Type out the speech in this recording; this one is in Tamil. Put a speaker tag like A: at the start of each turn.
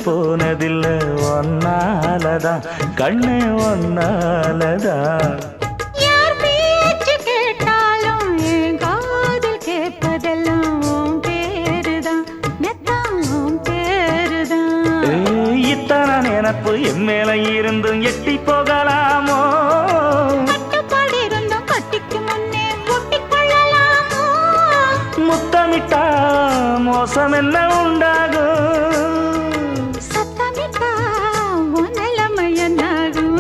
A: போனதில்லை ஒன்னாலதான் கண்ணு ஒன்னாலதான்.
B: யார் பேச்சு கேட்டாலும் என் காதில் கேட்பதெல்லாம் உன் பேருதான் மெத்தான் உன் பேருதான்.
A: இத்தனை நினப்பு என் மேல இருந்தும் எட்டி போகலாமோ?
B: கட்டுப்பாடு இருந்தும் கட்டிக்கு முன்னே ஒட்டிக்கொள்ளலாமோ?
A: முத்தமிட்டா மோசம் என்ன உண்டாகும்?
B: சத்தமிட்டா உன் நிலைமை என்னாகும்?